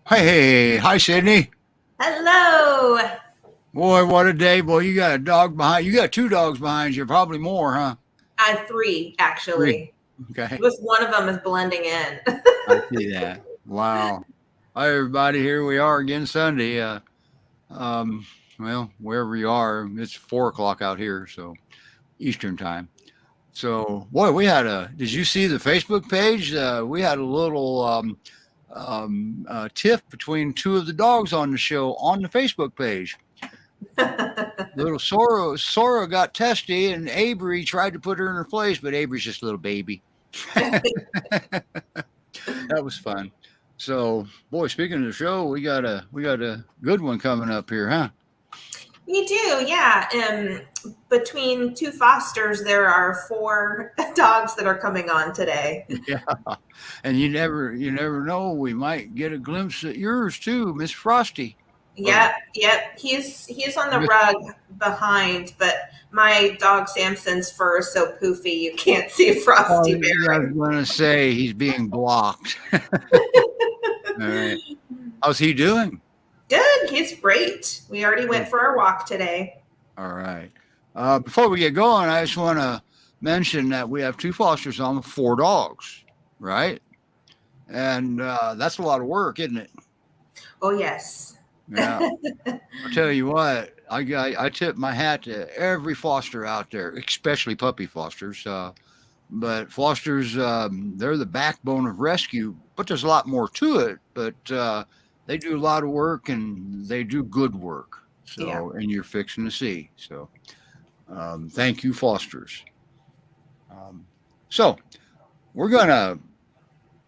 Hey, hi, Sydney. Hello. Boy, what a day. Boy, you got a dog behind. You got two dogs behind you, probably more, huh? I have three, Three. actually. Okay. Just one of them is blending in. I see that. Wow. Hi, everybody. Here we are again Sunday. Um, well, wherever you are, it's 4 o'clock out here, so Eastern time. So, boy, did you see the Facebook page? We had a little tiff between two of the dogs on the show on the Facebook page. Little Sora got testy, and Abrey tried to put her in her place, but Abrey's just a little baby. That was fun. So, boy, speaking of the show, we got a good one coming up here, huh? We do, yeah. Between two fosters, there are 4 dogs that are coming on today. Yeah, and you never know. We might get a glimpse at yours too, Miss Frosty. Yep. He's on the rug behind, but my dog Samson's fur is so poofy you can't see Frosty I Bear. was going to say he's being blocked. All right. How's he doing? Good. He's great. We already went for our walk today. All right. Before we get going, I just want to mention that we have 2 fosters on with 4 dogs, right? And that's a lot of work, isn't it? Oh, yes. Yeah. I'll tell you what, I tip my hat to every foster out there, especially puppy fosters. But fosters, they're the backbone of rescue, but there's a lot more to it. But they do a lot of work and they do good work. So, Yeah. and you're fixing to see. So, thank you, fosters. So we got a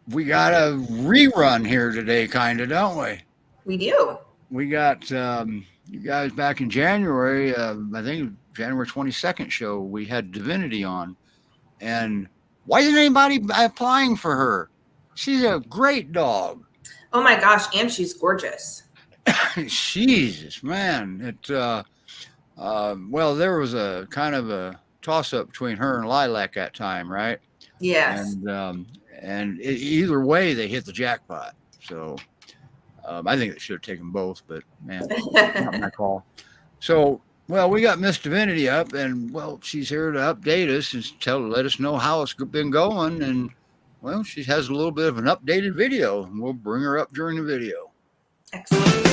rerun here today, kind of, don't we? We do. We got you guys back in January. I think January 22nd show. We had Divinity on, and why isn't anybody applying for her? She's a great dog. Oh my gosh, and she's gorgeous. Jesus, man! Well, there was a kind of a toss up between her and Lilac that time, right? Yes. And either way, they hit the jackpot. So I think they should have taken both, but man, not my call. So, well, we got Miss Divinity up, and well, she's here to update us and let us know how it's been going. And well, she has a little bit of an updated video, and we'll bring her up during the video. Excellent.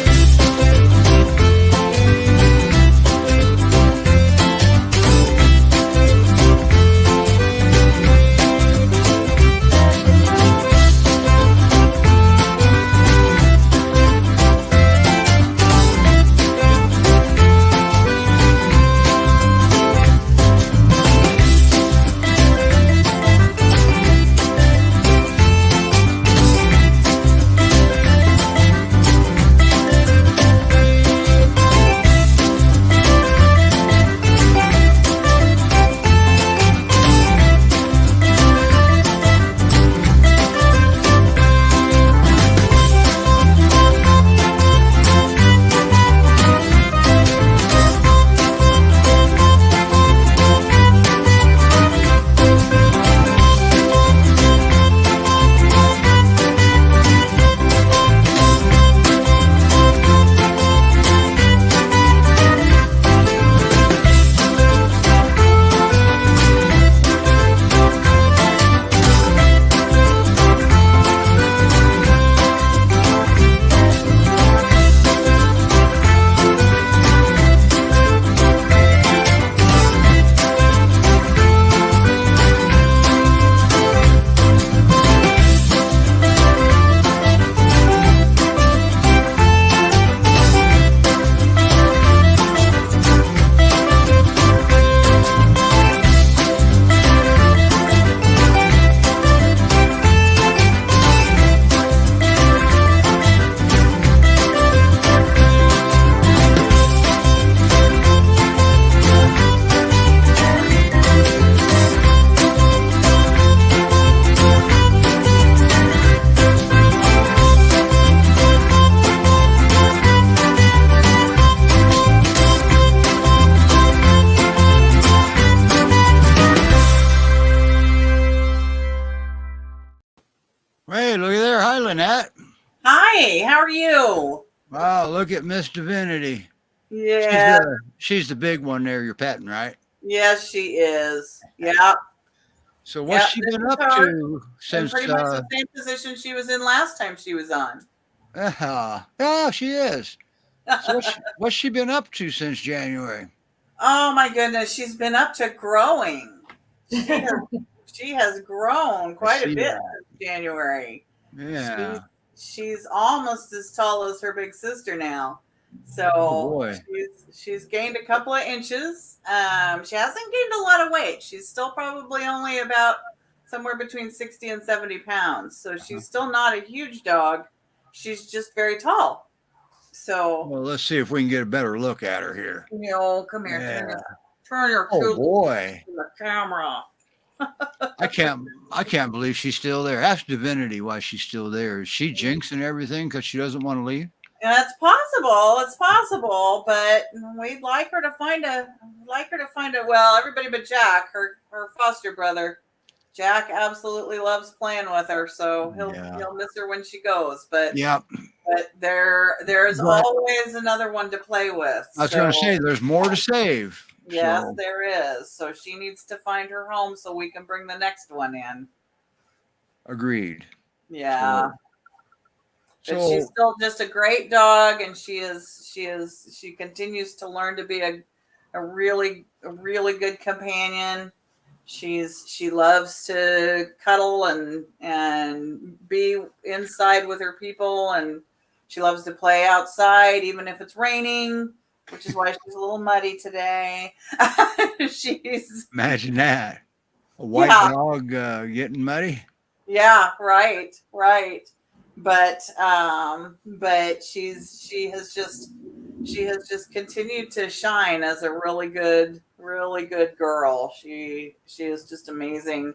Hey, look at there. Hi, Lynette. Hi, how are you? Wow, look at Miss Divinity. Yeah, She's the big one there you're petting, right? yes, she is. Yeah, So what's yeah. she This been is up her. to In since pretty much the same position she was in last time she was on. yeah, she is. So what's she been up to since January? Oh my goodness, she's been up to growing. She has, she has grown quite a see bit that. since January. Yeah. She's almost as tall as her big sister now. So Oh boy. she's gained a couple of inches. She hasn't gained a lot of weight. She's still probably only about somewhere between 60 and 70 pounds. So she's still not a huge dog. She's just very tall. So, Well, let's see if we can get a better look at her here. come here, Yeah. turn your Oh cute boy. to the camera. I can't believe she's still there. Ask Divinity why she's still there. Is she jinxing everything because she doesn't want to leave? Yeah, it's possible. It's possible, but we'd like her to find a. Well, everybody but Jack, her foster brother. Jack absolutely loves playing with her, so he'll miss her when she goes. But Yep. but there's always another one to play with. I was going to say there's more to save. Yes, So, there is. So she needs to find her home so we can bring the next one in. agreed. Yeah. But So she's still just a great dog, and she continues to learn to be a really good companion. She loves to cuddle and be inside with her people, and she loves to play outside even if it's raining, which is why she's a little muddy today. imagine that. A white Yeah. dog getting muddy. Yeah, right, right. But she has just continued to shine as a really good girl. She is just amazing.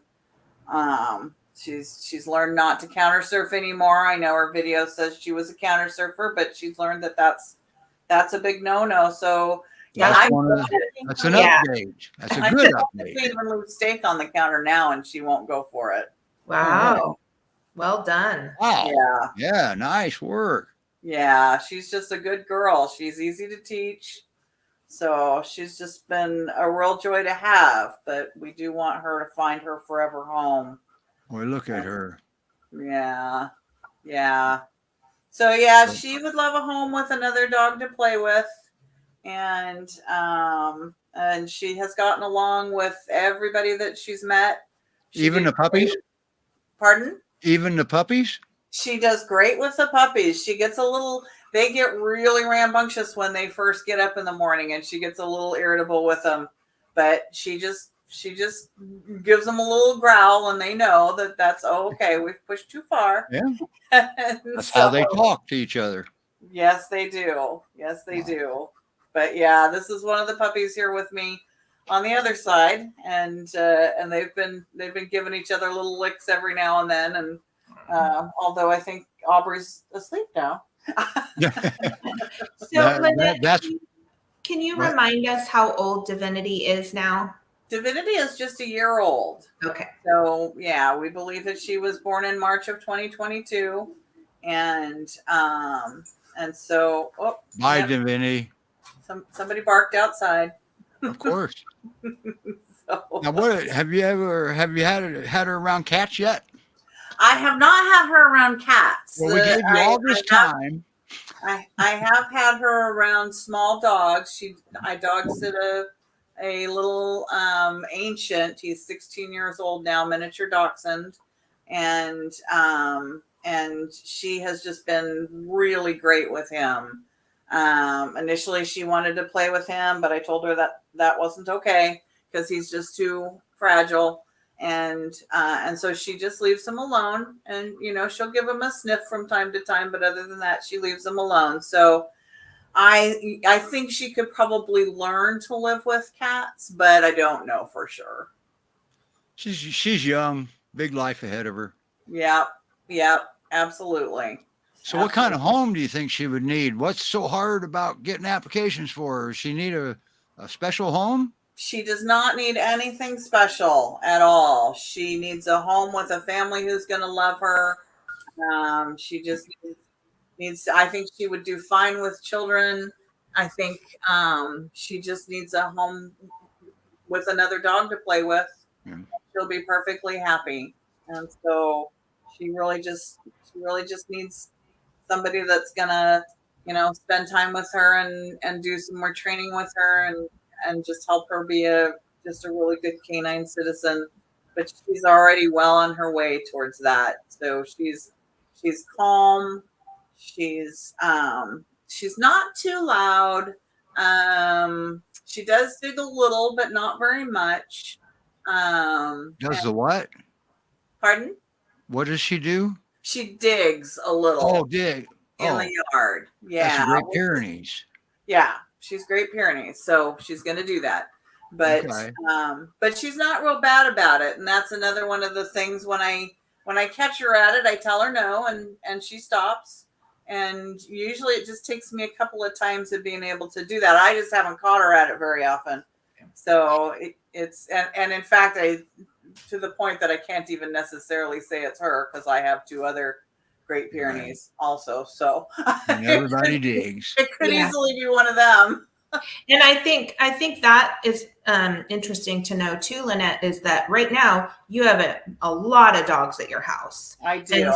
She's learned not to counter surf anymore. I know her video says she was a counter surfer, but she's learned that that's a big no-no. So yeah, That's that's an Yeah. update. That's a I good could update. even leave steak on the counter now, and she won't go for it. Wow. Well done. Wow. Yeah. Yeah, nice work. Yeah, she's just a good girl. She's easy to teach. So she's just been a real joy to have, but we do want her to find her forever home. Boy, look at her. Yeah. Yeah. So yeah, she would love a home with another dog to play with. And she has gotten along with everybody that she's met. Even the puppies? Pardon? Even the puppies? She does great with the puppies. They get really rambunctious when they first get up in the morning, and she gets a little irritable with them. But she just gives them a little growl, and they know that that's okay. We've pushed too far. Yeah. That's how they talk to each other. Yes, they do. Yes, they do. But yeah, this is one of the puppies here with me on the other side, and they've been giving each other little licks every now and then, and although I think Aubrey's asleep now. So, Lynette, can you remind us how old Divinity is now? Divinity is just a year old. Okay. So yeah, we believe that she was born in March of 2022, and so Bye, Divinity. Somebody barked outside. Of course. So, Now, what have you had her around cats yet? I have not had her around cats. Well, we gave you all this time. I have had her around small dogs. I dog sit a little ancient. He's 16 years old now, miniature dachshund, and she has just been really great with him. Initially, she wanted to play with him, but I told her that wasn't okay because he's just too fragile. And so she just leaves him alone, and she'll give him a sniff from time to time, but other than that, she leaves him alone. So I think she could probably learn to live with cats, but I don't know for sure. She's young, big life ahead of her. Yep, absolutely. So what kind of home do you think she would need? What's so hard about getting applications for her? Does she need a special home? She does not need anything special at all. She needs a home with a family who's going to love her. She just needs, I think she would do fine with children. I think she just needs a home with another dog to play with. Yeah. She'll be perfectly happy. And so she really just needs somebody that's going to, spend time with her and do some more training with her and just help her be just a really good canine citizen. But she's already well on her way towards that. So she's calm. She's not too loud. She does dig a little, but not very much. Does the what? Pardon? What does she do? She digs a little. Oh, dig. In the yard. Yeah. That's Great Pyrenees. Yeah, she's Great Pyrenees, so she's going to do that. But okay. But she's not real bad about it, and that's another one of the things when I catch her at it, I tell her no, and she stops. And usually it just takes me a couple of times of being able to do that. I just haven't caught her at it very often. So it's in fact, to the point that I can't even necessarily say it's her because I have two other Great Pyrenees also. So and everybody digs. It could easily be one of them. And I think that is interesting to know too, Lynette, is that right now you have a lot of dogs at your house. I do.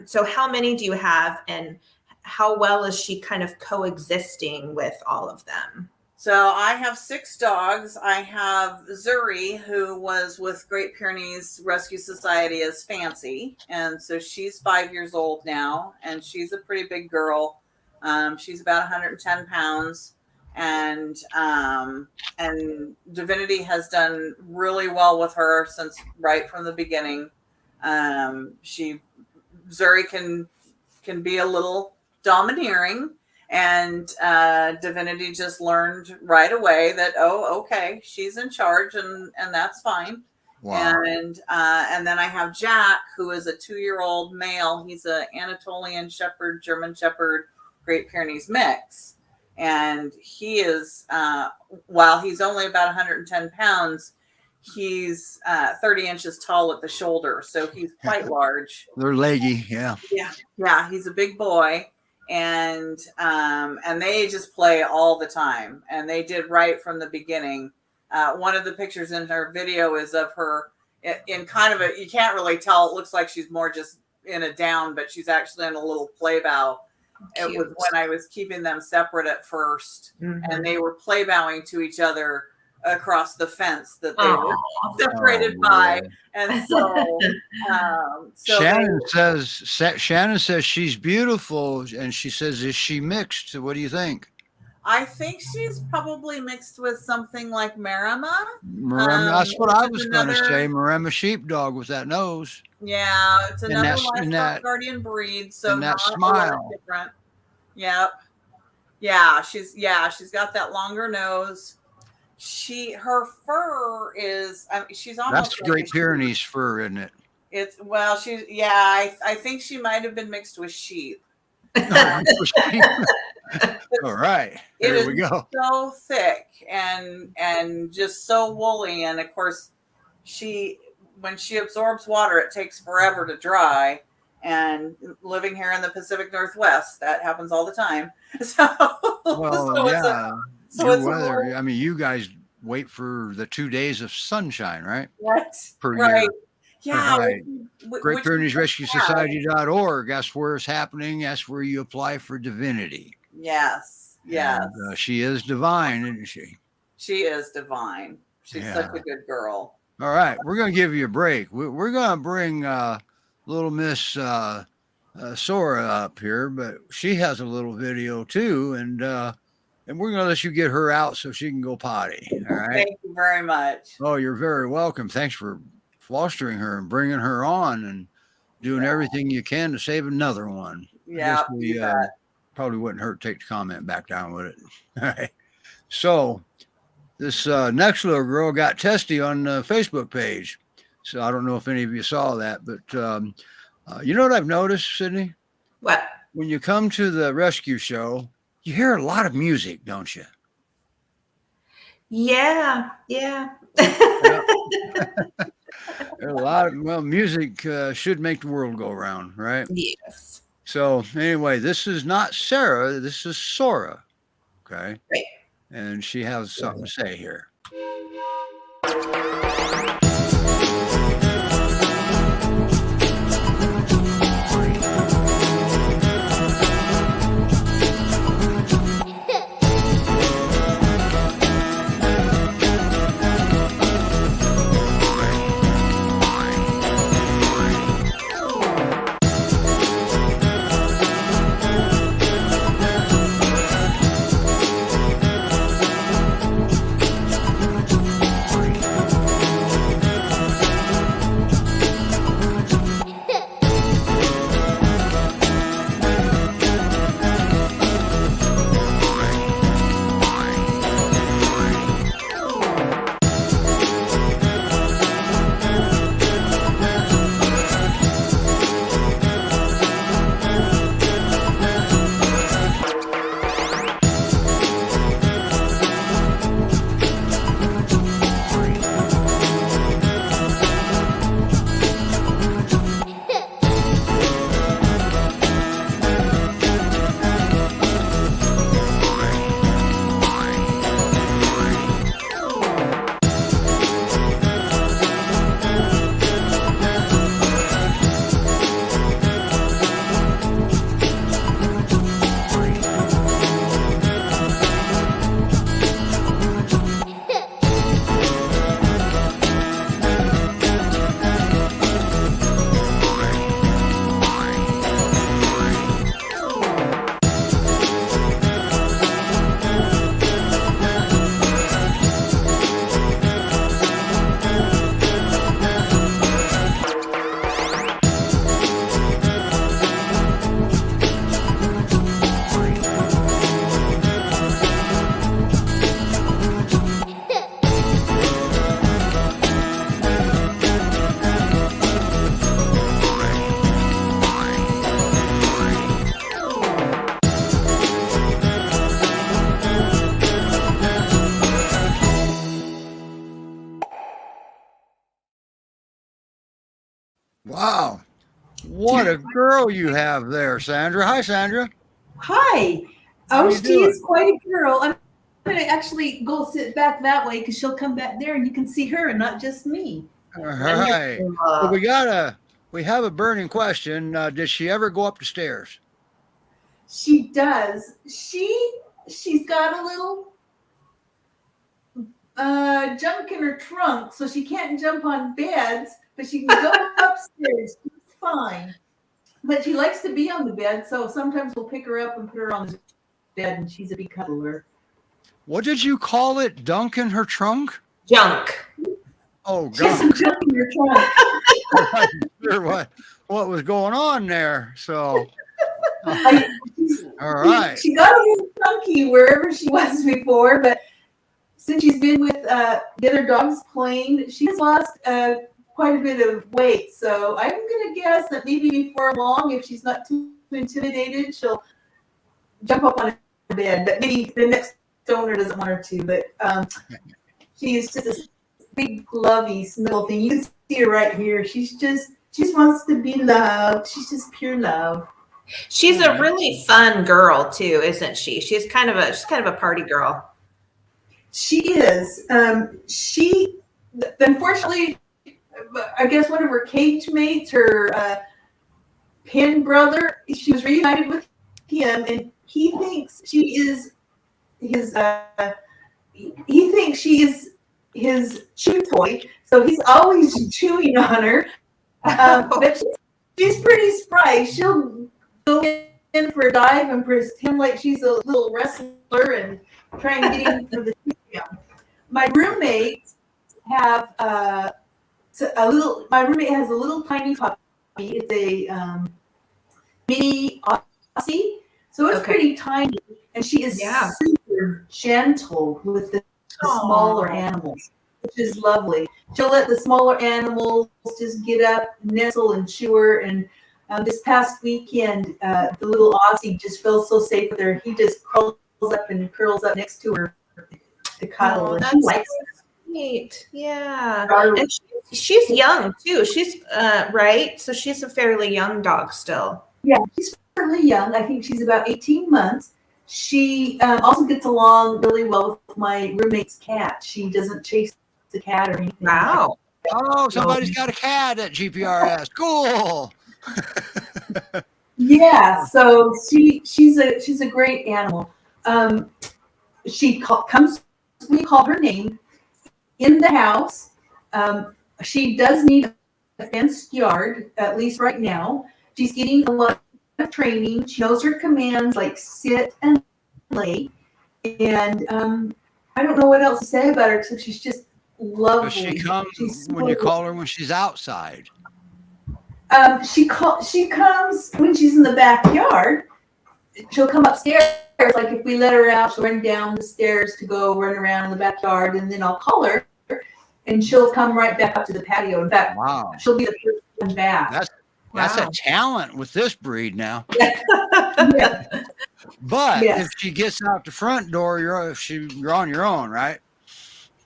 So how many do you have, and how well is she kind of coexisting with all of them? So I have 6 dogs. I have Zuri, who was with Great Pyrenees Rescue Society as Fancy. And so she's 5 years old now, and she's a pretty big girl. She's about 110 pounds. and Divinity has done really well with her since right from the beginning. Zuri can be a little domineering, and Divinity just learned right away that, oh, okay, she's in charge, and that's fine. Wow. And then I have Jack, who is a 2-year-old male. He's an Anatolian Shepherd, German Shepherd, Great Pyrenees mix. And he is, while he's only about 110 pounds, he's 30 inches tall at the shoulder. So he's quite large. They're leggy. Yeah. Yeah. He's a big boy. And they just play all the time. And they did right from the beginning. One of the pictures in her video is of her in kind of you can't really tell. It looks like she's more just in a down, but she's actually in a little play bow. It was when I was keeping them separate at first, and they were play bowing to each other across the fence that they were separated by. And so, Shannon says she's beautiful, and she says, is she mixed? What do you think? I think she's probably mixed with something like Maremma. That's what I was going to say. Maremma sheepdog with that nose. Yeah, it's another livestock guardian breed, so and that not smile. Different. Yep. Yeah, she's got that longer nose. Her fur is. She's almost. That's Great Pyrenees fur, isn't it? It's I think she might have been mixed with sheep. All right, there we go. So thick and just so woolly, and of course, when she absorbs water, it takes forever to dry. And living here in the Pacific Northwest, that happens all the time. Weather. I mean, you guys wait for the 2 days of sunshine, right? Per right. year. Yeah. Right. Great Pyrenees Rescue Society.org. That's where it's happening. That's where you apply for Divinity. Yes. Yes. And, she is divine, isn't she? She is divine. She's such a good girl. All right. We're going to give you a break. We're going to bring little Miss Sora up here, but she has a little video too. And we're going to let you get her out so she can go potty. All right. Thank you very much. Oh, you're very welcome. Thanks for fostering her and bringing her on and doing everything you can to save another one. Yeah. Probably wouldn't hurt to take the comment back down with it. All right. So this next little girl got testy on the Facebook page. So I don't know if any of you saw that, but you know what I've noticed, Sydney? What? When you come to the rescue show, you hear a lot of music, don't you? Yeah. A lot of music should make the world go round, right? Yes. So anyway, this is not Sarah. This is Sora. Okay. Right. And she has something to say here. Wow. What a girl you have there, Sandra. Hi, Sandra. Hi. How Oh, you she doing? is quite a girl. I'm going to actually go sit back that way because she'll come back there and you can see her and not just me. All right. Well, we have a burning question. Did she ever go up the stairs? She does. She's got a little junk in her trunk, so she can't jump on beds, but she can go upstairs. It's fine. But she likes to be on the bed, so sometimes we'll pick her up and put her on the bed, and she's a big cuddler. What did you call it? Dunk in her trunk? Junk. Oh, She has gunk. some junk in her trunk. I wasn't sure what was going on there. So, all right. She got a little chunky wherever she was before, but since she's been with the other dogs playing, she's lost quite a bit of weight. So I'm going to guess that maybe before long, if she's not too intimidated, she'll jump up on a bed. But maybe the next owner doesn't want her to. But she is just a big, lovey, snuggle thing. You can see her right here. She just wants to be loved. She's just pure love. She's a really fun girl too, isn't she? She's kind of a party girl. She is. She, unfortunately, I guess one of her cage mates, her pin brother, she was reunited with him, and he thinks she is his. He thinks she is his chew toy, so he's always chewing on her. But she's pretty spry. She'll go in for a dive and pretend like she's a little wrestler and try and get in for the takedown. My roommates have My roommate has a little tiny puppy. It's a mini Aussie, so it's pretty tiny, and she is super gentle with the smaller animals, which is lovely. She'll let the smaller animals just get up, nestle, and chew her. And this past weekend, the little Aussie just felt so safe with her. He just crawls up and curls up next to her to cuddle, and she likes it. Neat. Yeah. And she's young too. She's right. So she's a fairly young dog still. Yeah, she's fairly young. I think she's about 18 months. She also gets along really well with my roommate's cat. She doesn't chase the cat or anything. Wow. Oh, somebody's got a cat at GPRS. Cool. Yeah, so she's a great animal. We call her name in the house. She does need a fenced yard, at least right now. She's getting a lot of training. She knows her commands like sit and lay. And I don't know what else to say about her except she's just lovely. Does she come when you call her when she's outside? She comes when she's in the backyard. She'll come upstairs. Like if we let her out, she'll run down the stairs to go run around in the backyard, and then I'll call her, and she'll come right back up to the patio. In fact, she'll be the first one back. That's a talent with this breed now. Yeah. But if she gets out the front door, you're on your own, right?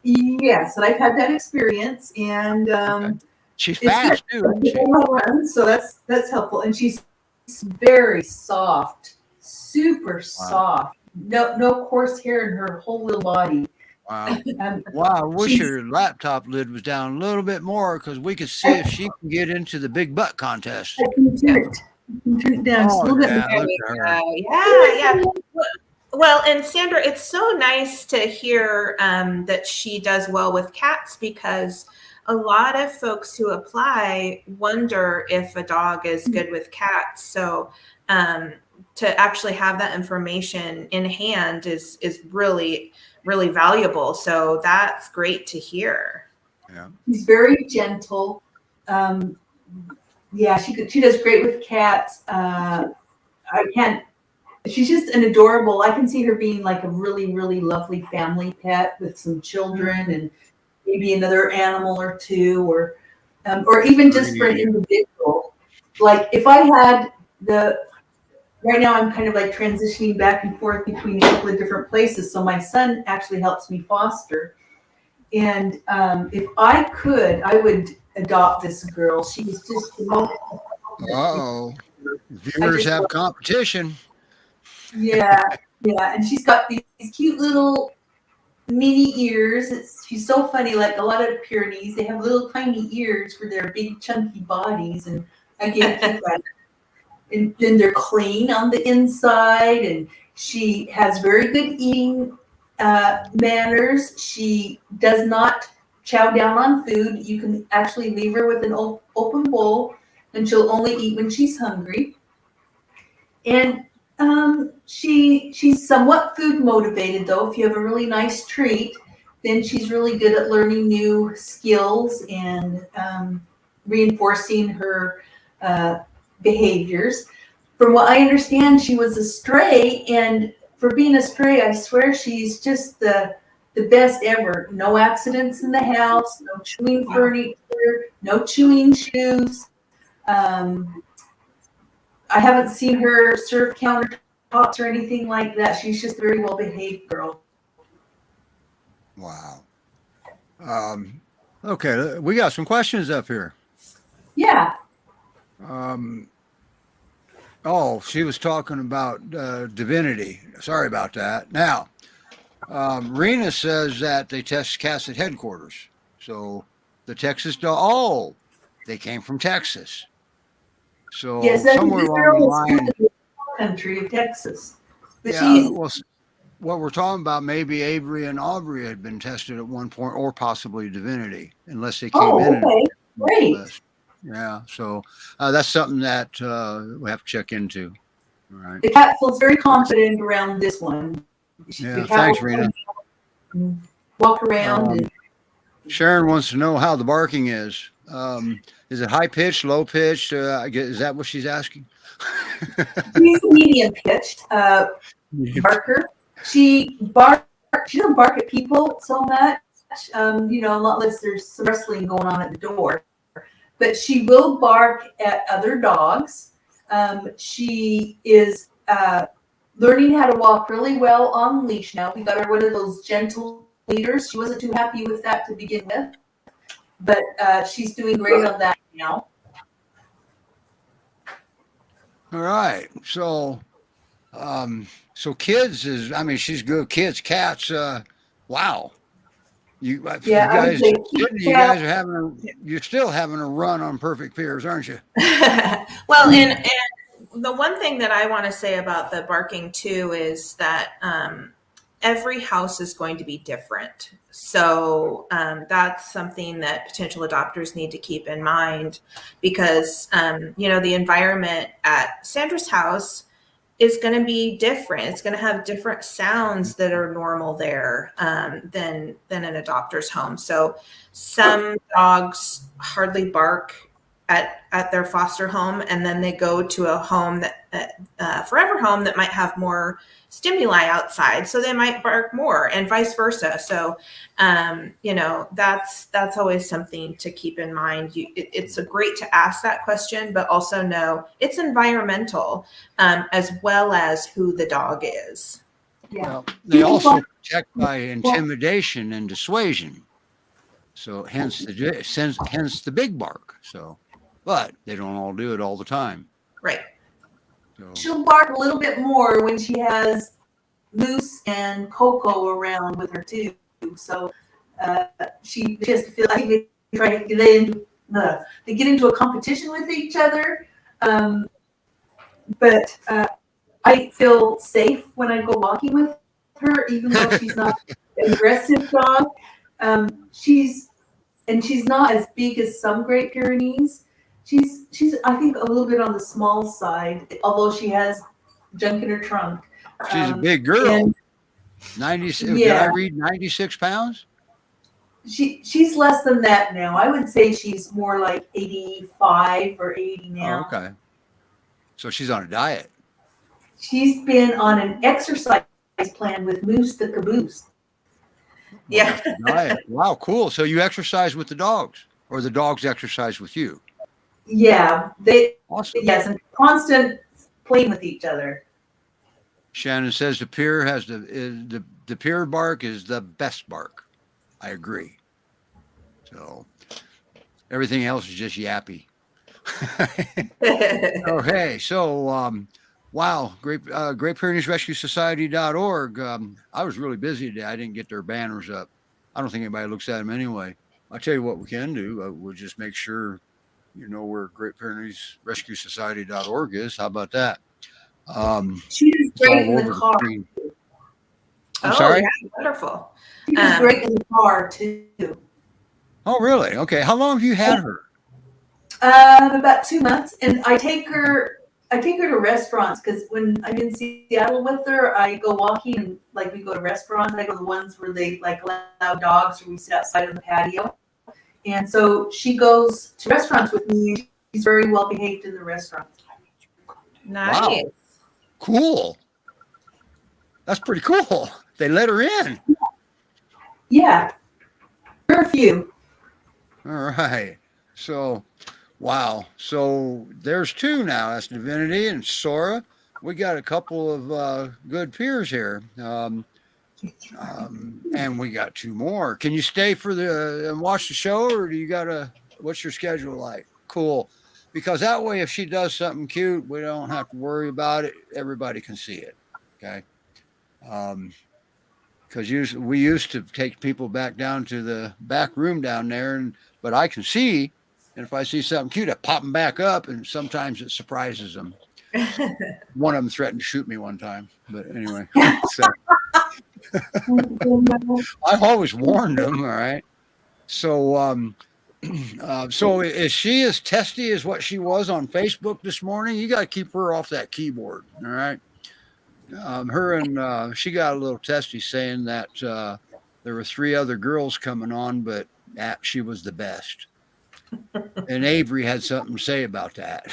Yes, and I've had that experience, and she's fast too. So that's helpful, and she's very soft, super soft. No coarse hair in her whole little body. Wow. Wow. I wish your laptop lid was down a little bit more because we could see if she can get into the big butt contest. I can turn it down just a little bit. Yeah. Well, and Sandra, it's so nice to hear that she does well with cats, because a lot of folks who apply wonder if a dog is good with cats. So to actually have that information in hand is really, really valuable. So that's great to hear. Yeah. She's very gentle. She does great with cats. She's just an adorable. I can see her being like a really, really lovely family pet with some children and maybe another animal or two, or even just for an individual. Like if I had right now I'm kind of like transitioning back and forth between a couple of different places. So my son actually helps me foster. And if I could, I would adopt this girl. She was just the most. Uh-oh. Viewers have competition. Yeah, yeah, and she's got these cute little mini ears. She's so funny. Like a lot of Pyrenees, they have little tiny ears for their big chunky bodies, and I can't keep that. And then they're clean on the inside, and she has very good eating manners. She does not chow down on food. You can actually leave her with an open bowl, and she'll only eat when she's hungry. And she's somewhat food motivated, though. If you have a really nice treat, then she's really good at learning new skills and reinforcing her behaviors. From what I understand, she was a stray, and for being a stray, I swear she's just the best ever. No accidents in the house, no chewing furniture, no chewing shoes. I haven't seen her serve countertops or anything like that. She's just a very well behaved girl. Wow. Okay, we got some questions up here. Yeah. Oh, she was talking about divinity. Sorry about that. Now, Rena says that they test cats at headquarters. So the Texas dog, oh, they came from Texas. So yes, somewhere along the line, country of Texas. But yeah, well, what we're talking about, maybe Abrey and Abrey had been tested at one point, or possibly divinity, unless they came in. Okay, great. Yeah, so that's something that we have to check into. All right. The cat feels very confident around this one. Yeah, thanks, Rena. Walk around. And Sharon wants to know how the barking is. Is it high pitched, low pitched? Is that what she's asking? she's medium pitched barker. She doesn't bark at people so much. Unless there's some wrestling going on at the door. But she will bark at other dogs. She is learning how to walk really well on leash now. We got her one of those gentle leaders. She wasn't too happy with that to begin with, but she's doing great on that now. All right. So kids she's good. Kids, cats. Wow. You guys are you're still having a run on perfect pairs, aren't you? Well, and the one thing that I want to say about the barking too is that every house is going to be different. So that's something that potential adopters need to keep in mind, because the environment at Sandra's house is going to be different. It's going to have different sounds that are normal there than an adopter's home. So some dogs hardly bark at their foster home, and then they go to a home forever home that might have more stimuli outside, so they might bark more, and vice versa. So that's always something to keep in mind. It's great to ask that question, but also know it's environmental as well as who the dog is. Yeah. Well, they also protect by intimidation and dissuasion. So hence the big bark. So, but they don't all do it all the time. Right. So, she'll bark a little bit more when she has Moose and Coco around with her too. So she just feel like they try to get into a competition with each other. But I feel safe when I go walking with her, even though she's not an aggressive dog. She's not as big as some Great Pyrenees. She's I think a little bit on the small side, although she has junk in her trunk. she's a big girl. 96. Did I read 96 pounds? She's less than that now. I would say she's more like 85 or 80 now. Oh, okay. So she's on a diet. She's been on an exercise plan with Moose the Caboose. Yeah. Diet. Wow, cool. So you exercise with the dogs, or the dogs exercise with you? Yeah, Awesome. yes, and constant playing with each other. Shannon says the pier has the pier bark is the best bark. I agree. So everything else is just yappy. Okay, so wow, Great Pyrenees Rescue Society.org. I was really busy today. I didn't get their banners up. I don't think anybody looks at them anyway. I'll tell you what we can do. We'll just make sure you know where Great Pyrenees Rescue Society.org is. How about that? She was It's all great in over the the car. screen. I'm Oh, sorry? yeah, wonderful. She was great in the car too. Oh, really? Okay. How long have you had her? About 2 months, and I take her to restaurants because when I'm in Seattle with her, I go walking and like we go to restaurants. I go to the ones where they like allow dogs, or we sit outside on the patio. And so she goes to restaurants with me. She's very well behaved in the restaurants. Nice. Wow. Cool. That's pretty cool. They let her in. Yeah, curfew. All right. So, wow. So there's two now. That's Divinity and Sora. We got a couple of good peers here. And we got two more. Can you stay for and watch the show, or do you got what's your schedule like? Cool. Because that way, if she does something cute, we don't have to worry about it. Everybody can see it. Okay. Because we used to take people back down to the back room down there, but I can see, and if I see something cute, I pop them back up, and sometimes it surprises them. One of them threatened to shoot me one time, but anyway. So, I've always warned them. All right. So, so is she as testy as what she was on Facebook this morning? You got to keep her off that keyboard. All right. Her and she got a little testy saying that there were 3 other girls coming on, but she was the best. And Abrey had something to say about that.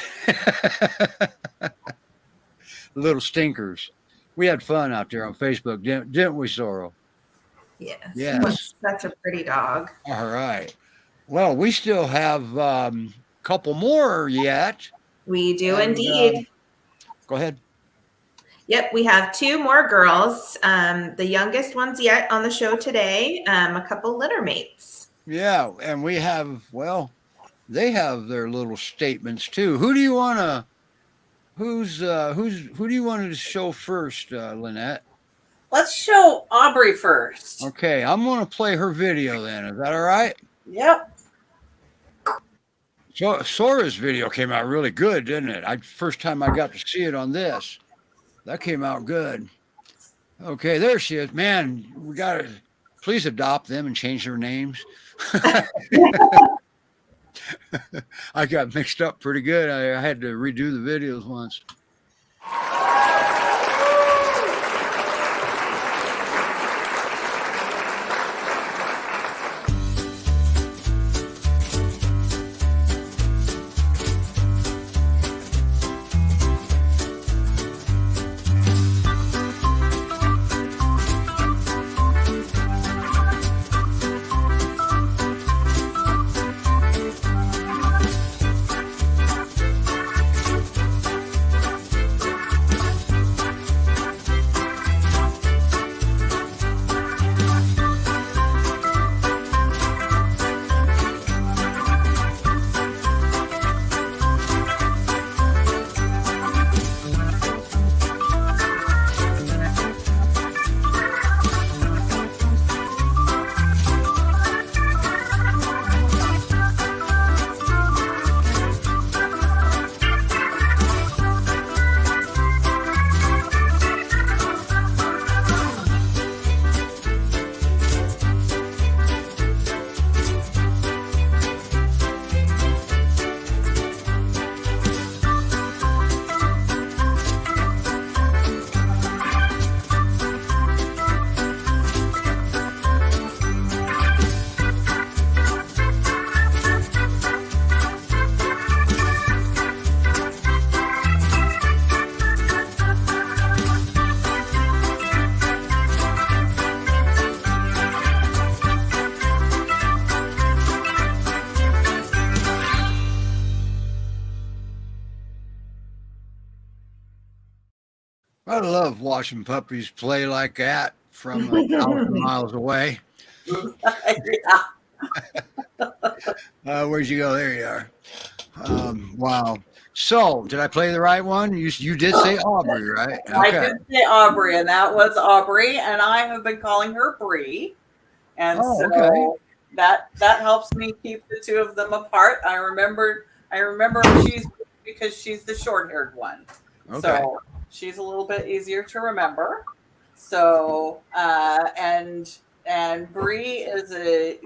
Little stinkers. We had fun out there on Facebook, didn't we, Sorrow? Yes. Yes. Such a pretty dog. All right. Well, we still have a couple more yet. We do indeed. Go ahead. Yep, we have 2 more girls. The youngest one's yet on the show today. A couple litter mates. Yeah, and we have, well, they have their little statements too. Who do you want to? Who do you want to show first, Lynette? Let's show Abrey first. Okay, I'm going to play her video then. Is that all right? Yep. So Sora's video came out really good, didn't it? First time I got to see it on this. That came out good. Okay, there she is. Man, we got to please adopt them and change their names. I got mixed up pretty good. I had to redo the videos once. I love watching puppies play like that from 1,000 miles away. Yeah. Where'd you go? There you are. Wow. So, did I play the right one? You did say Abrey, right? I did say Abrey, and that was Abrey, and I have been calling her Bree, and so that helps me keep the two of them apart. I remember she's because she's the short-haired one, so she's a little bit easier to remember. So and Bree is a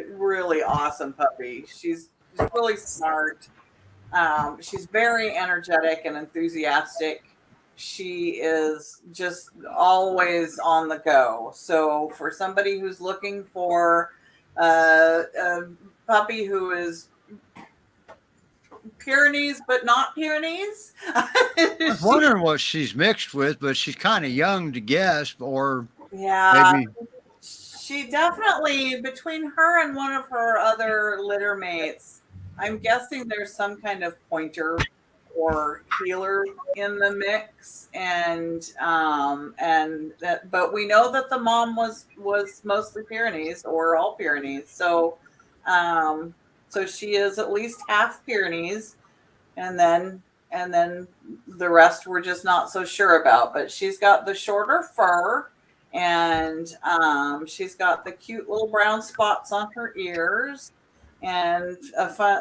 really awesome puppy. She's really smart. She's very energetic and enthusiastic. She is just always on the go. So for somebody who's looking for a puppy who is Pyrenees but not Pyrenees, I was wondering what she's mixed with, but she's kind of young to guess, or yeah, maybe she definitely, between her and one of her other litter mates, I'm guessing there's some kind of pointer or healer in the mix, and that, but we know that the mom was mostly Pyrenees or all Pyrenees, so so she is at least half Pyrenees, and then the rest we're just not so sure about. But she's got the shorter fur, and she's got the cute little brown spots on her ears, and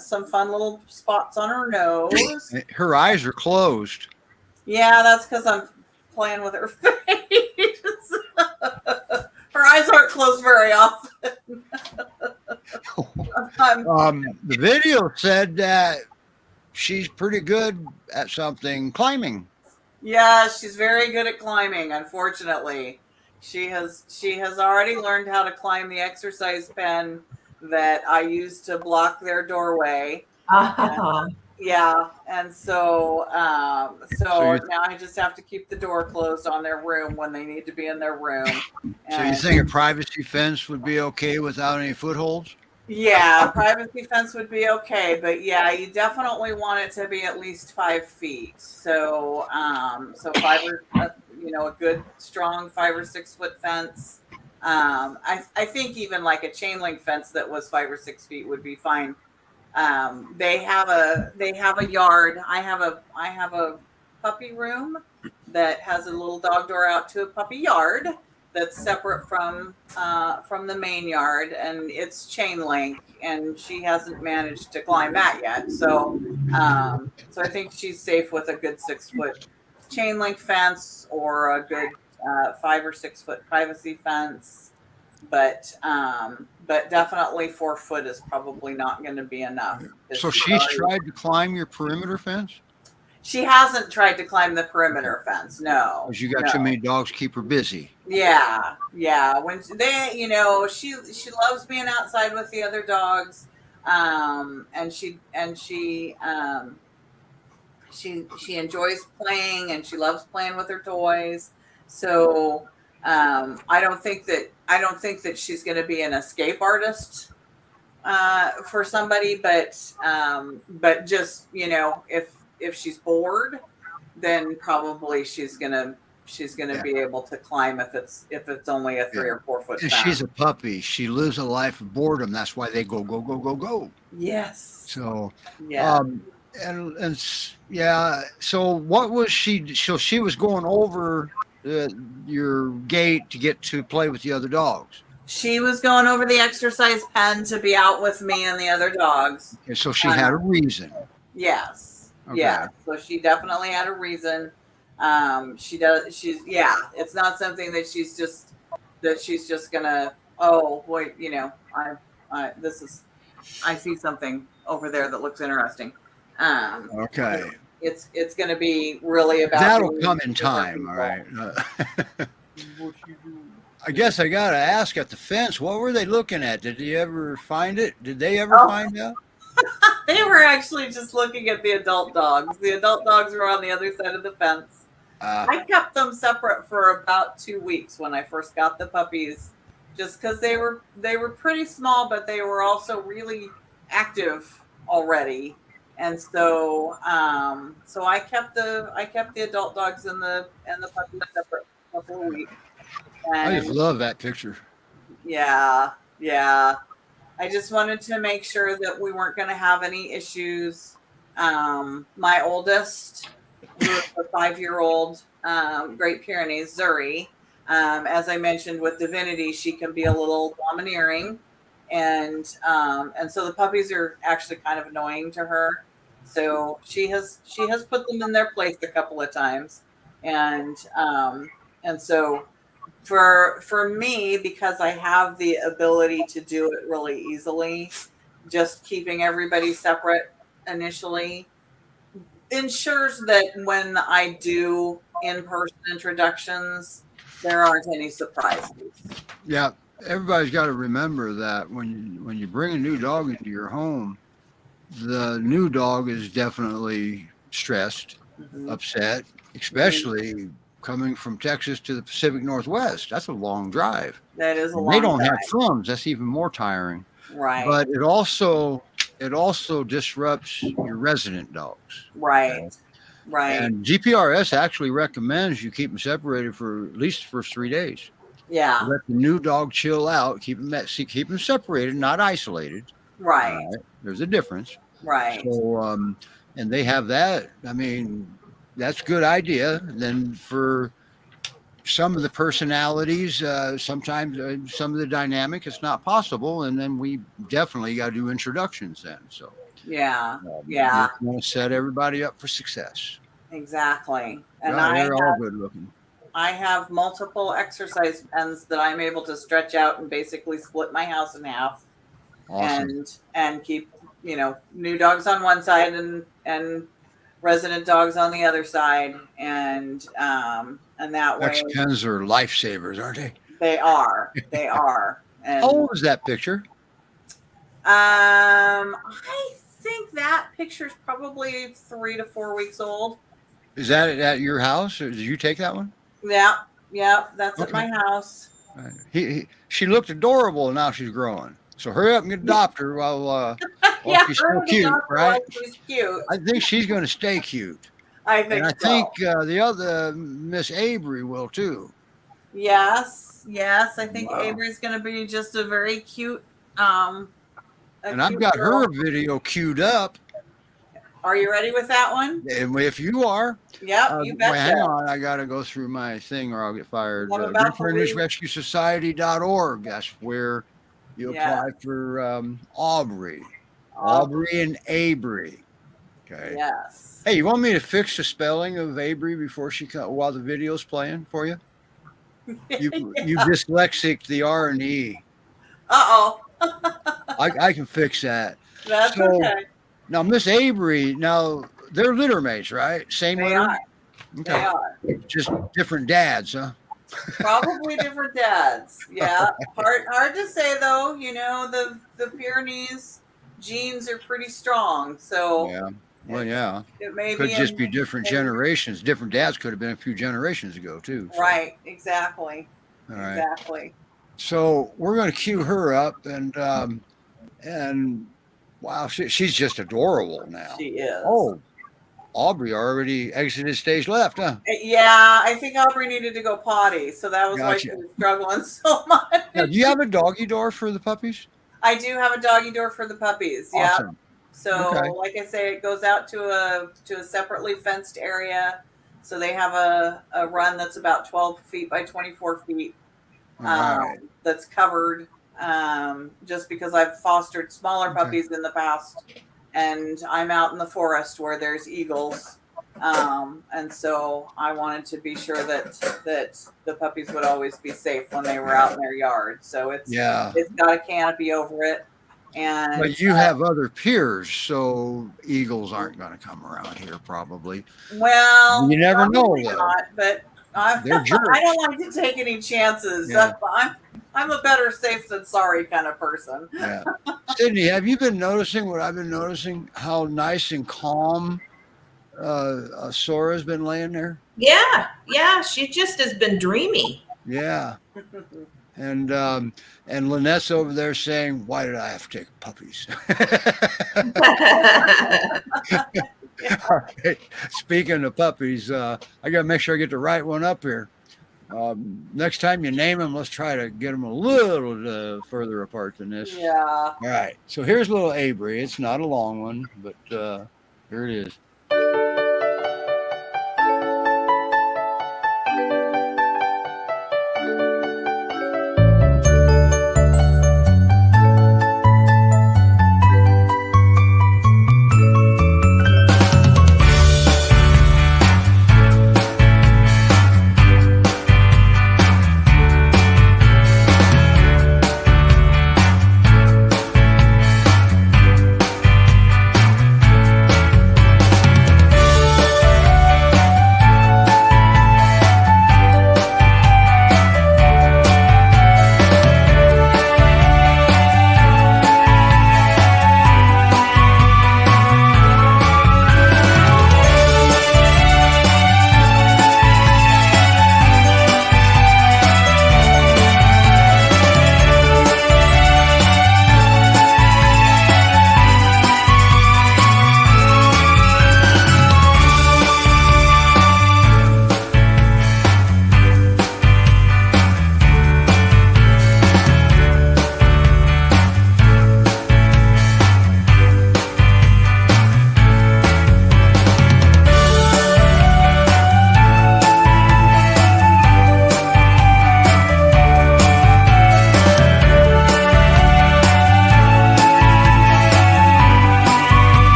some fun little spots on her nose. her eyes are closed. Yeah, that's because I'm playing with her face. Her eyes aren't closed very often. The video said that she's pretty good at something, climbing. Yeah, she's very good at climbing. Unfortunately, she has already learned how to climb the exercise pen that I use to block their doorway. Yeah, and so now I just have to keep the door closed on their room when they need to be in their room. So you think a privacy fence would be okay without any footholds? Yeah, privacy fence would be okay, but yeah, you definitely want it to be at least 5 feet. So, so a good strong 5 or 6 foot fence. I think even like a chain link fence that was 5 or 6 feet would be fine. They have a yard. I have a puppy room that has a little dog door out to a puppy yard that's separate from the main yard, and it's chain link, and she hasn't managed to climb that yet. So so I think she's safe with a good 6 foot chain link fence or a good 5 or 6 foot privacy fence. But definitely 4 foot is probably not going to be enough. So she's tried to climb your perimeter fence? She hasn't tried to climb the perimeter fence. No. Because you got too many dogs to keep her busy. Yeah. When they, she loves being outside with the other dogs. And she enjoys playing, and she loves playing with her toys. So I don't think that she's going to be an escape artist for somebody, but just if she's bored, then probably she's gonna be able to climb if it's only a 3 or 4 foot and fence. she's a puppy. She lives a life of boredom. That's why they go. Yes. So yeah. And yeah. So what was she? So she was going over your gate to get to play with the other dogs. She was going over the exercise pen to be out with me and the other dogs. And so she had a reason. Yes. Okay. Yeah. So she definitely had a reason. It's not something that she's just gonna, oh wait, I see something over there that looks interesting. Okay. It's gonna be really about that'll come in time. All right. I guess I gotta ask, at the fence, what were they looking at? Did you ever find it? Did they ever find out? They were actually just looking at the adult dogs. The adult dogs were on the other side of the fence. I kept them separate for about 2 weeks when I first got the puppies, just because they were pretty small, but they were also really active already. And so so I kept the adult dogs and the puppies separate for a couple of weeks. And I just love that picture. yeah. I just wanted to make sure that we weren't going to have any issues. My oldest, who is a 5-year-old Great Pyrenees, Zuri, as I mentioned with Divinity, she can be a little domineering, and so the puppies are actually kind of annoying to her. So she has put them in their place a couple of times, and so for me, because I have the ability to do it really easily, just keeping everybody separate initially ensures that when I do in-person introductions, there aren't any surprises. Yeah, everybody's got to remember that when you bring a new dog into your home, the new dog is definitely stressed, upset, especially coming from Texas to the Pacific Northwest. That's a long drive. That is a long They don't drive. have thumbs. That's even more tiring. Right. But it also disrupts your resident dogs. Right. Right. And GPRS actually recommends you keep them separated for at least the first 3 days. Yeah. Let the new dog chill out. Keep them separated, not isolated. Right. There's a difference. Right. So, and they have that. I mean, that's a good idea. Then for some of the personalities, sometimes some of the dynamic, it's not possible. And then we definitely got to do introductions then. So yeah. you want to set everybody up for success. Exactly. And they're all good looking. I have multiple exercise pens that I'm able to stretch out and basically split my house in half. Awesome. And keep, new dogs on one side and resident dogs on the other side. And that way. Pens are lifesavers, aren't they? They are. They are. And, how old is that picture? I think that picture's probably 3 to 4 weeks old. Is that at your house, or did you take that one? Yeah, that's okay. At my house. She looked adorable, and now she's growing. So hurry up and adopt her while she's still cute, right? She's cute. I think she's going to stay cute. I think and I think the other Miss Abrey will too. Yes. I think Abrey's going to be just a very cute. And I've got her video queued up. Are you ready with that one? And if you are. Yep, you betcha. Hang on, I got to go through my thing or I'll get fired. GreatPyreneesRescueSociety.org. That's where you apply for Aubrey. Aubrey and Abrey. Okay. Yes. Hey, you want me to fix the spelling of Abrey before she while the video's playing for you? You dyslexic the R and E. Uh-oh. I can fix that. That's okay. Now, Miss Abrey, they're litter mates, right? Same litter? Are. Okay. They are. Just different dads, huh? Probably different dads. Yeah. Hard to say though. The Pyrenees genes are pretty strong. So yeah. Well, yeah. It may could just be different generations. Different dads could have been a few generations ago too. So. Right. Exactly. All right. Exactly. So we're going to cue her up, and wow, she's just adorable now. She is. Oh, Aubrey already exited stage left, huh? Yeah, I think Aubrey needed to go potty, so that was why she was struggling so much. Now, do you have a doggy door for the puppies? I do have a doggy door for the puppies. Awesome. Yeah. So, like I say, it goes out to a separately fenced area. So they have a run that's about 12 feet by 24 feet. Right. That's covered. Just because I've fostered smaller puppies in the past, and I'm out in the forest where there's eagles, and so I wanted to be sure that the puppies would always be safe when they were out in their yard. So it's got a canopy over it. And but you have other peers, so eagles aren't going to come around here probably. Well, you never know though. Not, but I don't like to take any chances. Yeah. I'm a better safe than sorry kind of person. Yeah. Sydney, have you been noticing what I've been noticing? How nice and calm Sora's been laying there? Yeah. She just has been dreamy. Yeah. And Lynette's over there saying, "Why did I have to take puppies?" Okay. Speaking of puppies, I got to make sure I get the right one up here. Next time you name them, let's try to get them a little further apart than this. Yeah. All right. So here's little Abrey. It's not a long one, but here it is.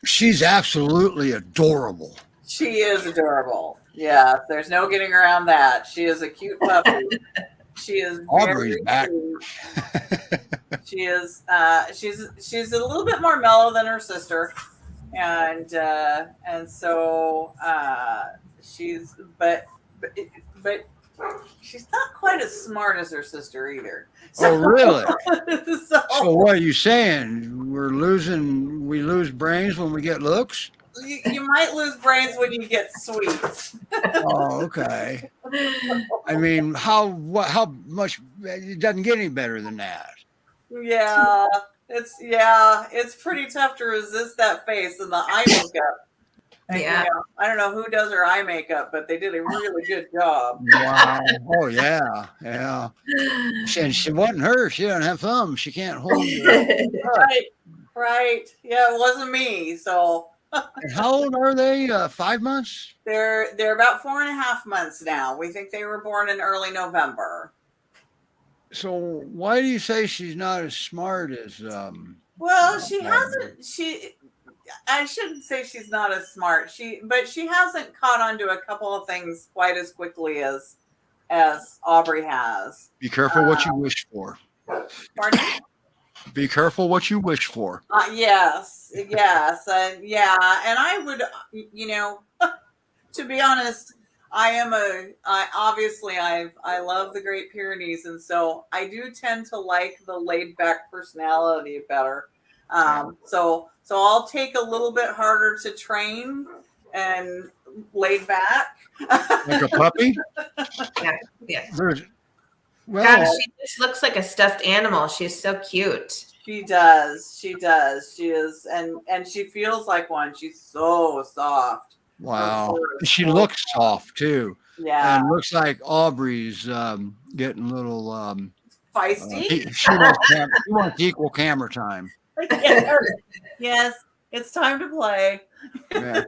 She's absolutely adorable. She is adorable. Yeah, there's no getting around that. She is a cute puppy. She is Aubrey's very back. cute. She is. She's a little bit more mellow than her sister, and so she's but she's not quite as smart as her sister either. Oh, really? So what are you saying? We lose brains when we get looks? you might lose brains when you get sweet. Oh, okay. I mean, how much? It doesn't get any better than that. Yeah, it's pretty tough to resist that face and the eye makeup. Yeah. I don't know who does her eye makeup, but they did a really good job. Wow. Oh, yeah. She wasn't her. She doesn't have thumbs. She can't hold it. Right. Yeah, it wasn't me. So. And how old are they? 5 months? They're about 4.5 months now. We think they were born in early November. So why do you say she's not as smart as? Well, she hasn't. I shouldn't say she's not as smart. But she hasn't caught on to a couple of things quite as quickly as Abrey has. Be careful what you wish for. Pardon? Be careful what you wish for. Yes, and I would, to be honest, I love the Great Pyrenees, and so I do tend to like the laid back personality better. So I'll take a little bit harder to train and laid back. Like a puppy? Yeah. Well, God, she just looks like a stuffed animal. She's so cute. She does. She is, and she feels like one. She's so soft. Wow. She looks soft too. Yeah. And looks like Aubrey's getting a little feisty. She wants equal camera time. Yes, it's time to play. Yeah.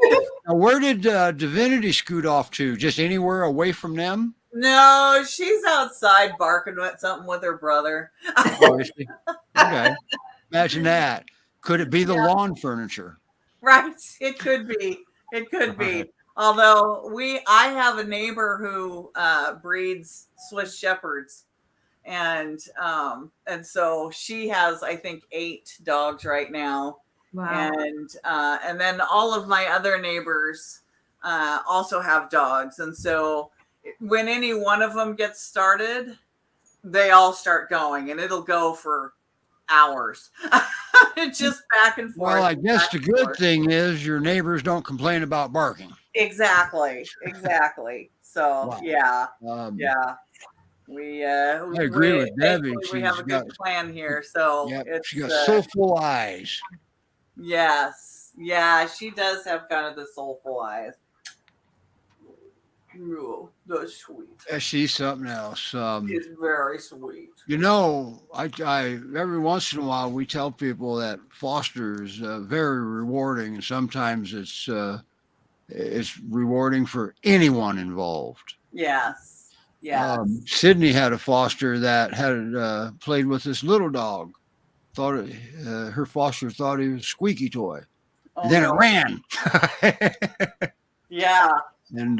Now, where did Divinity scoot off to? Just anywhere away from them? No, she's outside barking at something with her brother. Oh, is she? Okay. Imagine that. Could it be the lawn furniture? Right. It could be. It could be. Although I have a neighbor who breeds Swiss Shepherds. And so she has, I think, 8 dogs right now. Wow. And then all of my other neighbors also have dogs. And so when any one of them gets started, they all start going, and it'll go for hours. Just back and forth. Well, I guess back the and good forth. thing is your neighbors don't complain about barking. Exactly. So Wow. yeah. I agree with Debbie. Thankfully we have a good plan here. So Yeah, it's she got soulful eyes. yes. Yeah, she does have kind of the soulful eyes. Ooh, that's sweet. She's something else. She's very sweet. You know, I every once in a while we tell people that foster is very rewarding, and sometimes it's rewarding for anyone involved. Yes. Sydney had a foster that had played with this little dog. Thought her foster thought he was a squeaky toy. And then it ran. Yeah. And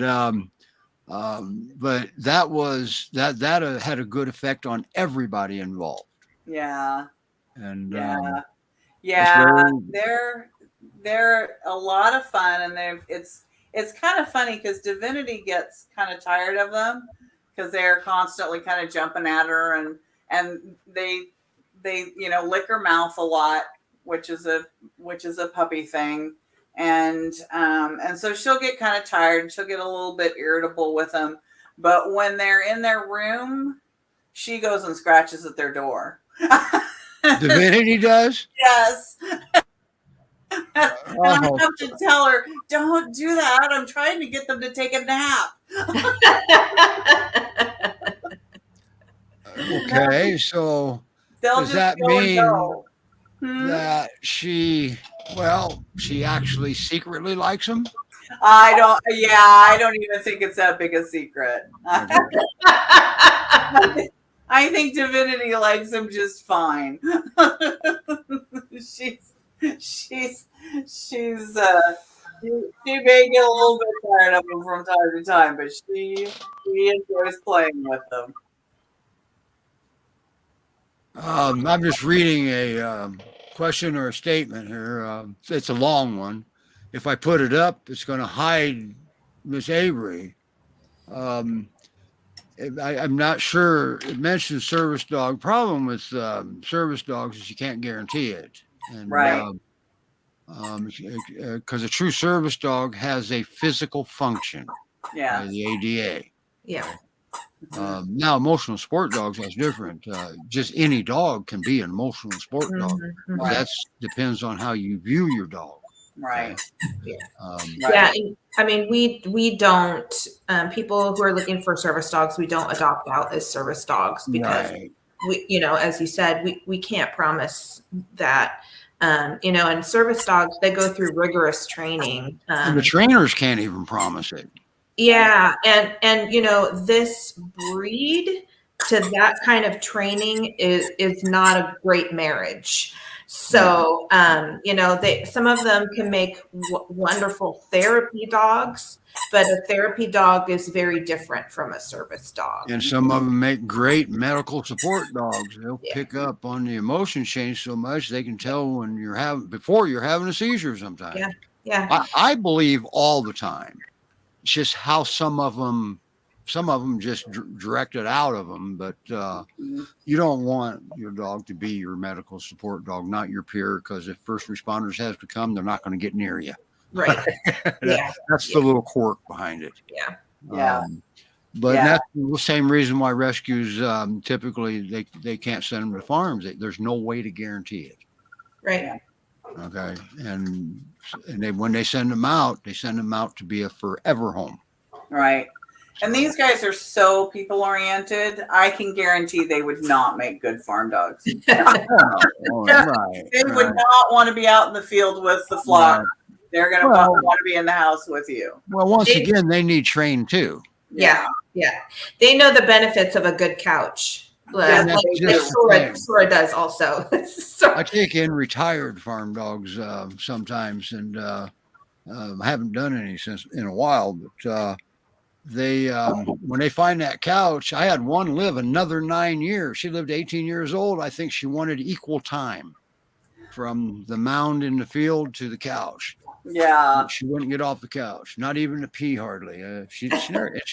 but that had a good effect on everybody involved. Yeah. And they're a lot of fun, and it's kind of funny because Divinity gets kind of tired of them because they're constantly kind of jumping at her, and they lick her mouth a lot, which is a puppy thing. And so she'll get kind of tired and she'll get a little bit irritable with them. But when they're in their room, she goes and scratches at their door. Divinity does? Yes. And I have to tell her, don't do that. I'm trying to get them to take a nap. Okay, so does that mean that she actually secretly likes him? I don't even think it's that big a secret. I think Divinity likes him just fine. She may get a little bit tired of him from time to time, but she enjoys playing with them. I'm just reading a question or a statement here. It's a long one. If I put it up, it's going to hide Miss Abrey. I'm not sure. It mentions service dog. Problem with service dogs is you can't guarantee it. And, right. Because a true service dog has a physical function. Yeah. The ADA. Yeah. Now, emotional sport dogs, that's different. Just any dog can be an emotional sport dog. Mm-hmm. That depends on how you view your dog. Right. Yeah. I mean, we don't, people who are looking for service dogs, we don't adopt out as service dogs because we, as you said, we can't promise that. And service dogs, they go through rigorous training. And the trainers can't even promise it. Yeah. And this breed to that kind of training is not a great marriage. So, some of them can make wonderful therapy dogs, but a therapy dog is very different from a service dog. And some of them make great medical support dogs. They'll pick up on the emotion change so much they can tell when before you're having a seizure sometimes. Yeah. Yeah. I believe all the time. It's just how some of them just direct it out of them, but you don't want your dog to be your medical support dog, not your peer, because if first responders have to come, they're not going to get near you. Right. That's the little quirk behind it. Yeah. That's the same reason why rescues typically they can't send them to farms. There's no way to guarantee it. Right. Okay. And when they send them out to be a forever home. Right. And these guys are so people oriented. I can guarantee they would not make good farm dogs. They would not want to be out in the field with the flock. Right. They're going to want to be in the house with you. Well, once again, they need trained too. Yeah. Yeah. They know the benefits of a good couch. Like Sora does also. I take in retired farm dogs sometimes, and I haven't done any since in a while, but they when they find that couch, I had one live another 9 years. She lived 18 years old. I think she wanted equal time from the mound in the field to the couch. Yeah. She wouldn't get off the couch, not even to pee hardly. She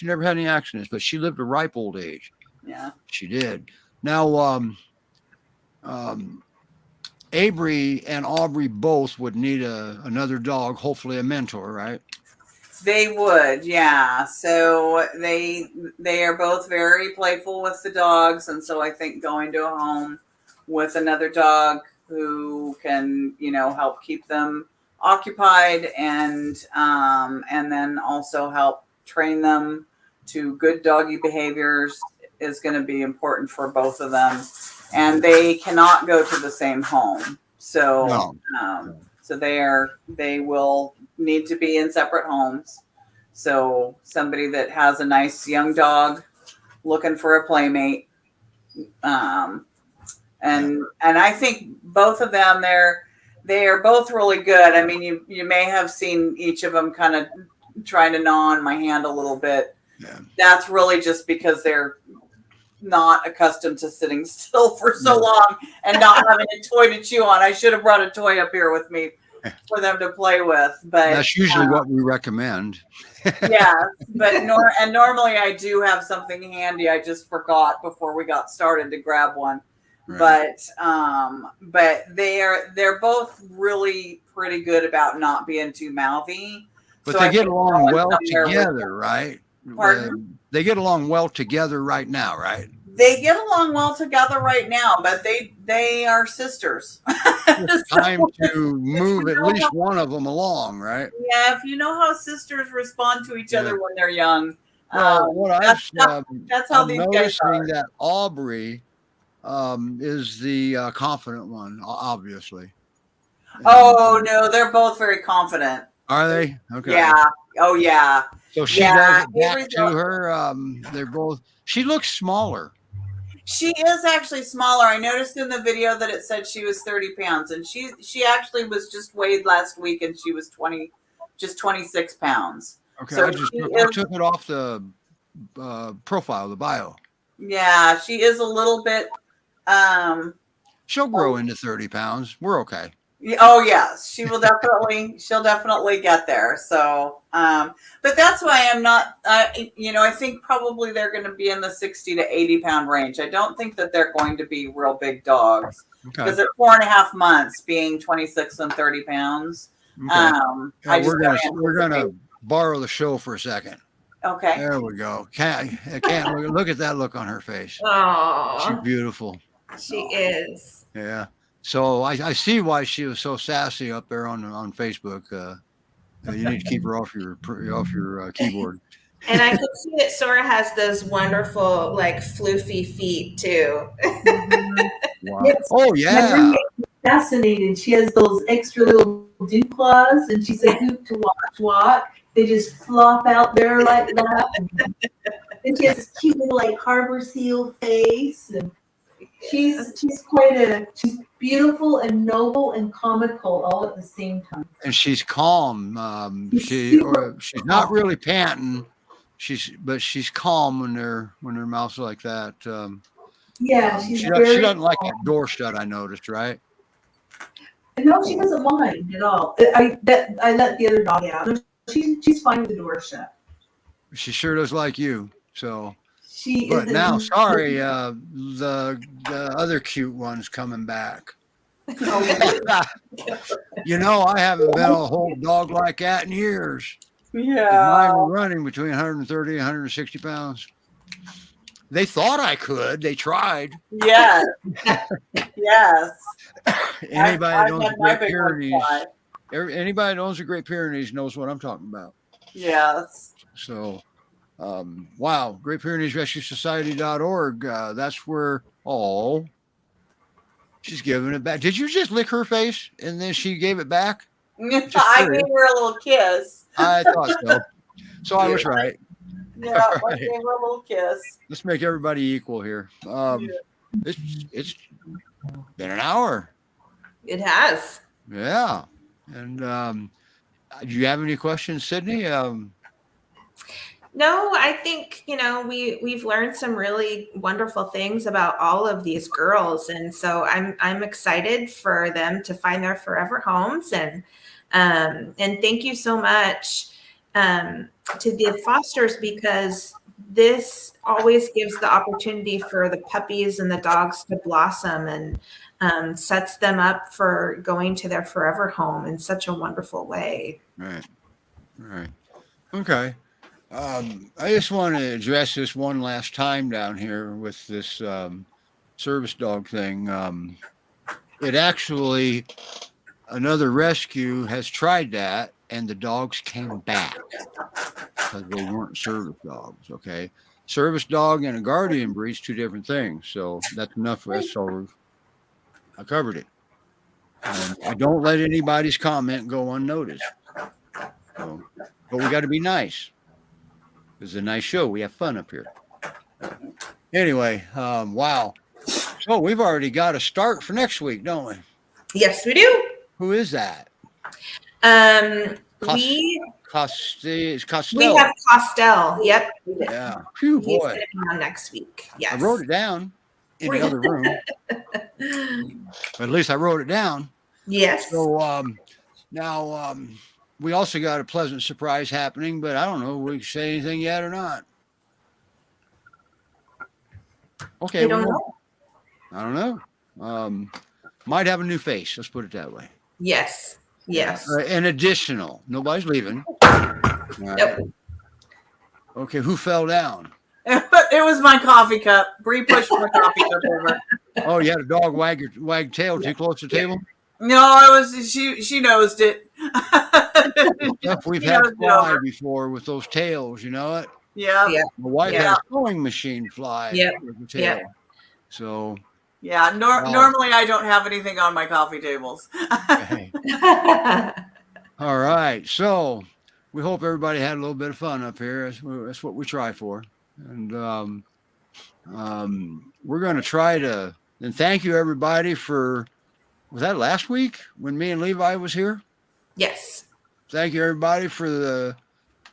never had any accidents, but she lived a ripe old age. Yeah, she did. Now, Abrey and Aubrey both would need another dog, hopefully a mentor, right? They would, yeah. So they are both very playful with the dogs, and so I think going to a home with another dog who can, help keep them occupied and then also help train them to good doggy behaviors is going to be important for both of them. And they cannot go to the same home, so No. so they will need to be in separate homes. So somebody that has a nice young dog looking for a playmate, and I think both of them they are both really good. I mean, you may have seen each of them kind of trying to gnaw on my hand a little bit. Yeah. That's really just because they're not accustomed to sitting still for so long and not having a toy to chew on. I should have brought a toy up here with me for them to play with, but that's usually what we recommend. Yeah, but normally I do have something handy. I just forgot before we got started to grab one. Right. But they're both really pretty good about not being too mouthy. But so they get along well together, right? Pardon? They get along well together right now, right? They get along well together right now, but they are sisters. It's time to move at least one of them along, right? Yeah, if you know how sisters respond to each other when they're young. That's how these guys are. That Abrey is the confident one, obviously. Oh, no, they're both very confident. Are they? Okay. Yeah. Oh, yeah. So she does it back to her. They're both. She looks smaller. She is actually smaller. I noticed in the video that it said she was 30 pounds, and she actually was just weighed last week, and she was 26 pounds. Okay, so I took it off the profile, the bio. Yeah, she is a little bit. She'll grow into 30 pounds. We're okay. Oh yes, she will definitely. She'll definitely get there. So, but that's why I'm not. I think probably they're going to be in the 60 to 80 pound range. I don't think that they're going to be real big dogs because at 4.5 months, being 26 and 30 pounds. Okay. We're gonna borrow the show for a second. Okay. There we go. Can't look at that look on her face. Oh, she's beautiful. She is. Yeah. So I see why she was so sassy up there on Facebook. You need to keep her off your keyboard. And I can see that Sora has those wonderful, like, floofy feet too. Wow. Oh yeah. Fascinated. She has those extra little dew claws, and she's a hoop to walk. They just flop out there like that. And she has this cute little like harbor seal face, and she's beautiful and noble and comical all at the same time. And she's calm. She's not really panting. But she's calm when her mouth's like that. She doesn't like that door shut. I noticed, right? No, she doesn't mind at all. I let the other dog out. She's fine with the door shut. She sure does like you. So. But now, sorry, the other cute one's coming back. I haven't been a whole dog like that in years. Yeah. Mine were running between 130 and 160 pounds. They thought I could. They tried. Yes. Yes. Anybody that owns the Great Pyrenees. Anybody that owns the Great Pyrenees knows what I'm talking about. Yes. So. Wow, Great Pyrenees Rescue Society.org. That's where she's giving it back. Did you just lick her face and then she gave it back? I gave her a little kiss. I thought so. So I was right. Yeah, I gave her a little kiss. Let's make everybody equal here. It's been an hour. It has. Yeah. And do you have any questions, Sydney? No, I think, we've learned some really wonderful things about all of these girls. And so I'm excited for them to find their forever homes. And thank you so much to the fosters, because this always gives the opportunity for the puppies and the dogs to blossom and sets them up for going to their forever home in such a wonderful way. Right. Okay. I just want to address this one last time down here with this service dog thing. It actually, another rescue has tried that, and the dogs came back because they weren't service dogs. Okay. Service dog and a guardian breed's two different things. So that's enough for us. So I covered it. I don't let anybody's comment go unnoticed. So, but we got to be nice. It's a nice show. We have fun up here. Anyway, wow. So we've already got a start for next week, don't we? Yes, we do. Who is that? We Costello. have Costel. Yep. Yeah. Phew, He's boy. gonna be on next week. Yes. I wrote it down in the other room. But at least I wrote it down. Yes. So now we also got a pleasant surprise happening, but I don't know if we can say anything yet or not. Okay. We don't know. I don't know. Might have a new face. Let's put it that way. Yes. Yes. An additional. Nobody's leaving. All right. Yep. Okay. Who fell down? It was my coffee cup. Bree pushed my coffee cup over. Oh, you had a dog wag tail too close to the table? No, it was she nosed it. Stuff we've She had nosed it fly over. before with those tails, you know it? Yeah. Yeah. My wife Yeah. had a sewing machine fly Yep. with the tail. Yep. So, Yeah. Wow. Normally I don't have anything on my coffee tables. okay. All right. So we hope everybody had a little bit of fun up here. That's what we try for. And we're going to try to, and thank you everybody for, was that last week when me and Levi was here? Yes. Thank you everybody for the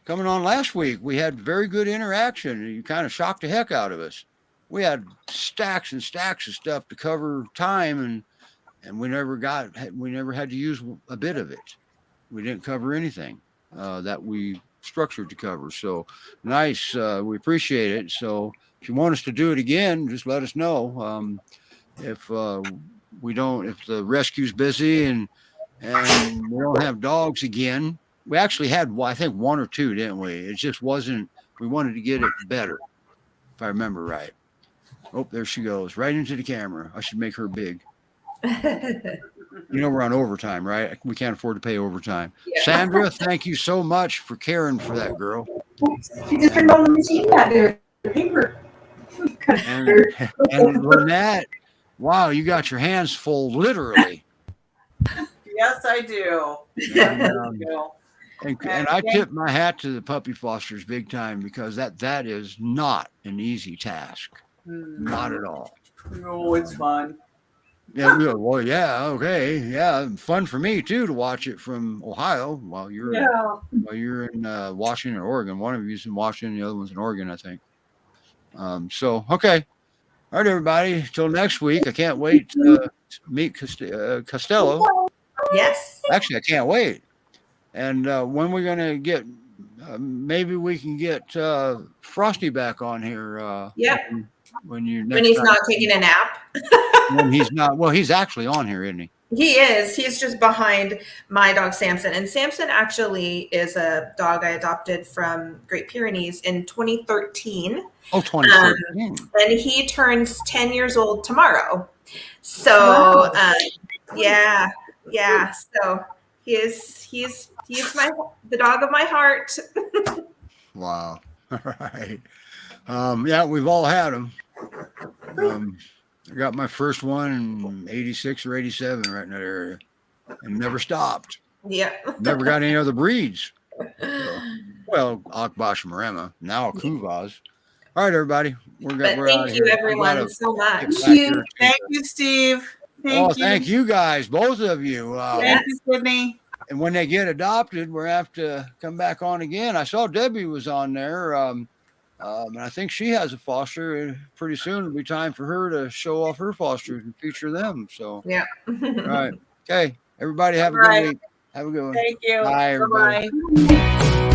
coming on last week. We had very good interaction. You kind of shocked the heck out of us. We had stacks and stacks of stuff to cover time, and we never had to use a bit of it. We didn't cover anything that we structured to cover. So nice. We appreciate it. So if you want us to do it again, just let us know. If the rescue's busy and we don't have dogs again, we actually had, I think, one or two, didn't we? It just wasn't, we wanted to get it better, if I remember right. Oh, there she goes, right into the camera. I should make her big. You know, we're on overtime, right? We can't afford to pay overtime. Yeah. Sandra, thank you so much for caring for that girl. She just turned on the machine back there. The paper. And Lynette, wow, you got your hands full, literally. Yes, I do. And I tip my hat to the puppy fosters big time, because that is not an easy task. Not at all. No, it's fun. Yeah, well, yeah, okay, yeah, fun for me too to watch it from Ohio while you're in Washington or Oregon. One of you's in Washington, the other one's in Oregon, I think. So okay, all right, everybody. Till next week. I can't wait to meet Costello. Yes. Actually, I can't wait. And when we're gonna get, maybe we can get Frosty back on here. Yep. When he's not taking a nap. When he's not. Well, he's actually on here, isn't he? He is. He's just behind my dog Samson. And Samson actually is a dog I adopted from Great Pyrenees in 2013. Oh, 2013. And he turns 10 years old tomorrow. So yeah. So he's the dog of my heart. Wow. All right. Yeah, we've all had them. I got my first one in 86 or 87 right in that area, and never stopped. Yeah. Never got any other breeds. Well, Akbash and Maremma, now Kuvaz. All right, everybody. We're out Thank of you, here. everyone, so much. Thank you, Steve. Thank you guys, both of you. Thank you, Sydney. And when they get adopted, we're going to have to come back on again. I saw Debbie was on there. And I think she has a foster. Pretty soon it'll be time for her to show off her fosters and feature them. So, yeah. All right. Okay. Everybody have a good week. Have a good one. Thank you. Bye, everybody. Bye-bye.